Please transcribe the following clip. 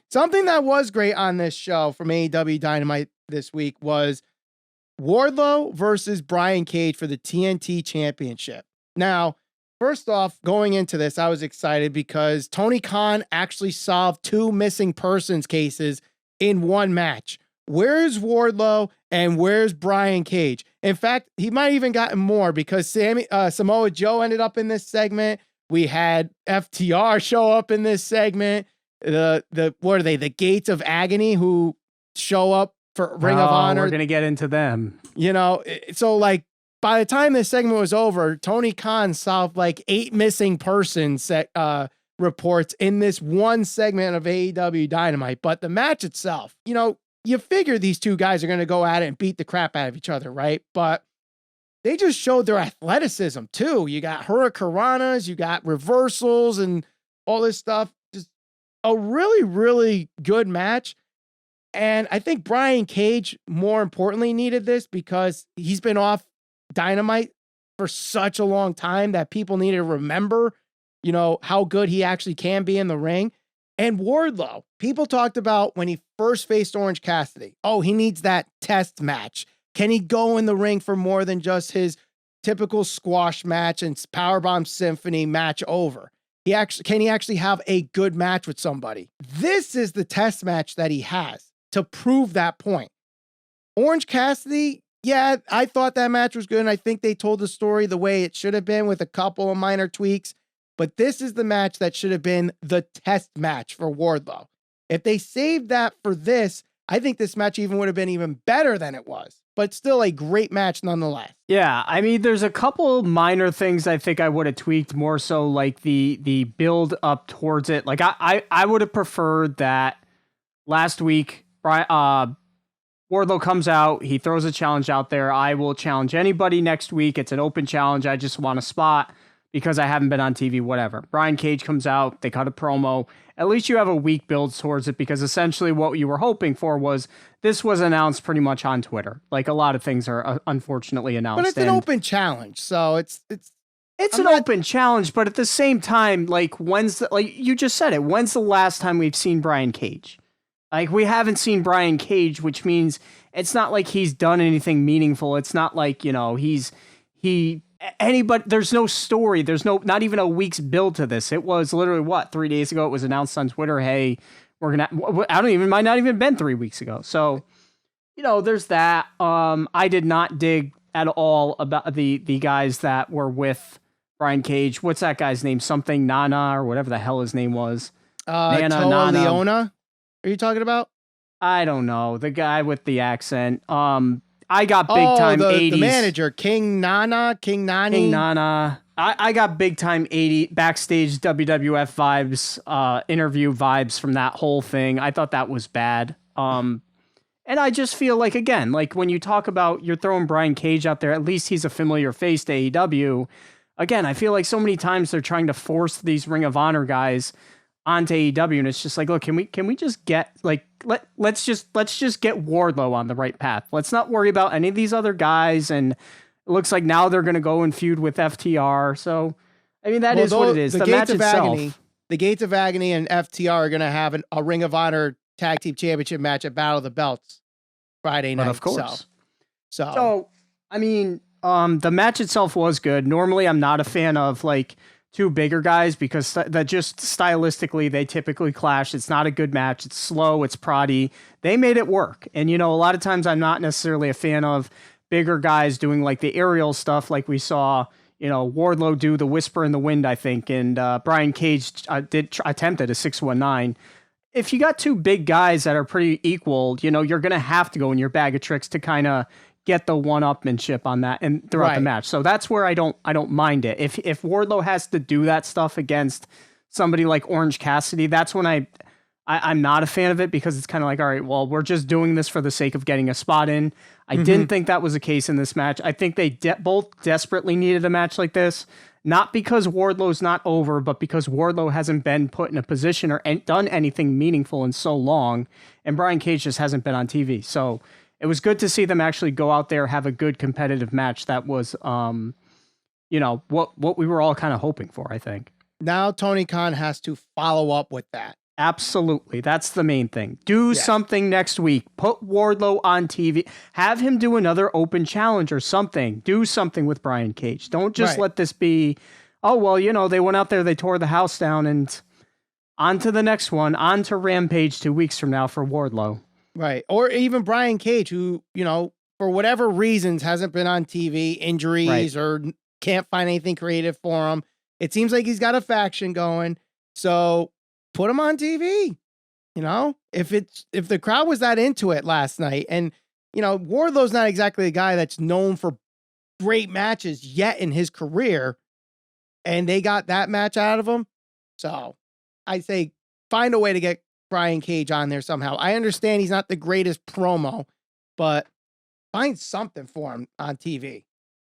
Something that was great on this show from AEW Dynamite this week was Wardlow versus Brian Cage for the TNT Championship. Now, first off, going into this, I was excited because Tony Khan actually solved 2 missing persons cases in one match. Where's Wardlow and where's Brian Cage? In fact, he might even gotten more because Samoa Joe ended up in this segment. We had FTR show up in this segment. What are they? The Gates of Agony who show up for Ring of Honor. We're going to get into them. You know, so like by the time this segment was over, Tony Khan solved like 8 missing persons reports in this one segment of AEW Dynamite. But the match itself, you know, you figure these 2 guys are going to go at it and beat the crap out of each other, right? But they just showed their athleticism too. You got hurricanranas, you got reversals and all this stuff. Just a really, really good match. And I think Brian Cage, more importantly, needed this because he's been off Dynamite for such a long time that people need to remember, you know, how good he actually can be in the ring. And Wardlow, people talked about when he first faced Orange Cassidy. Oh, he needs that test match. Can he go in the ring for more than just his typical squash match and Powerbomb Symphony match over? Can he actually have a good match with somebody? This is the test match that he has to prove that point. Orange Cassidy, yeah, I thought that match was good, and I think they told the story the way it should have been with a couple of minor tweaks. But this is the match that should have been the test match for Wardlow. If they saved that for this, I think this match even would have been even better than it was. But still a great match nonetheless. Yeah, I mean, there's a couple minor things I think I would have tweaked more so, like the build up towards it. Like I would have preferred that last week, Wardlow comes out, he throws a challenge out there. I will challenge anybody next week. It's an open challenge. I just want a spot because I haven't been on TV, whatever. Brian Cage comes out, they cut a promo. At least you have a week build towards it, because essentially what you were hoping for was this was announced pretty much on Twitter. Like a lot of things are unfortunately announced. But it's an open challenge, so it's open challenge, but at the same time, like you just said it, when's the last time we've seen Brian Cage? Like, we haven't seen Brian Cage, which means it's not like he's done anything meaningful. It's not like, you know, there's no story. There's not even a week's build to this. It was literally 3 days ago. It was announced on Twitter. Hey, might not even been 3 weeks ago. So, you know, there's that. I did not dig at all about the guys that were with Brian Cage. What's that guy's name? Something Nana or whatever the hell his name was. Toa Leona. Are you talking about? I don't know. The guy with the accent. I got big time 80s. The manager, King Nana. I got big time 80 backstage WWF vibes, interview vibes from that whole thing. I thought that was bad. And I just feel like, again, like when you talk about you're throwing Brian Cage out there, at least he's a familiar face to AEW. Again, I feel like so many times they're trying to force these Ring of Honor guys onto AEW, and it's just like, look, can we just get like let's just get Wardlow on the right path. Let's not worry about any of these other guys. And it looks like now they're going to go and feud with FTR. So, I mean, that is what it is. The match itself. The Gates of Agony and FTR are going to have a Ring of Honor Tag Team Championship match at Battle of the Belts Friday night. But of course. So I mean, the match itself was good. Normally, I'm not a fan of like two bigger guys because that just stylistically they typically clash. It's not a good match. It's slow. It's proddy. They made it work. And, you know, a lot of times I'm not necessarily a fan of bigger guys doing like the aerial stuff like we saw, you know, Wardlow do the Whisper in the Wind, I think, and Brian Cage attempted a 619. If you got two big guys that are pretty equal, you know, you're going to have to go in your bag of tricks to kind of get the one-upmanship on that and throughout the match. So that's where I don't mind it. If Wardlow has to do that stuff against somebody like Orange Cassidy, that's when I'm not a fan of it, because it's kind of like, all right, well, we're just doing this for the sake of getting a spot in. I didn't think that was the case in this match. I think they both desperately needed a match like this, not because Wardlow's not over, but because Wardlow hasn't been put in a position or done anything meaningful in so long, and Brian Cage just hasn't been on TV. So it was good to see them actually go out there, have a good competitive match. That was, you know, what we were all kind of hoping for, I think. Now Tony Khan has to follow up with that. Absolutely. That's the main thing. Do Yeah. something next week. Put Wardlow on TV. Have him do another open challenge or something. Do something with Brian Cage. Don't just let this be, oh, well, you know, they went out there, they tore the house down, and on to the next one, on to Rampage 2 weeks from now for Wardlow. Right. Or even Brian Cage, who, you know, for whatever reasons hasn't been on TV, injuries, or can't find anything creative for him. It seems like he's got a faction going. So put him on TV. You know, if the crowd was that into it last night, and, you know, Wardlow's not exactly a guy that's known for great matches yet in his career, and they got that match out of him. So I say find a way to get Brian Cage on there somehow. I understand he's not the greatest promo, but find something for him on TV.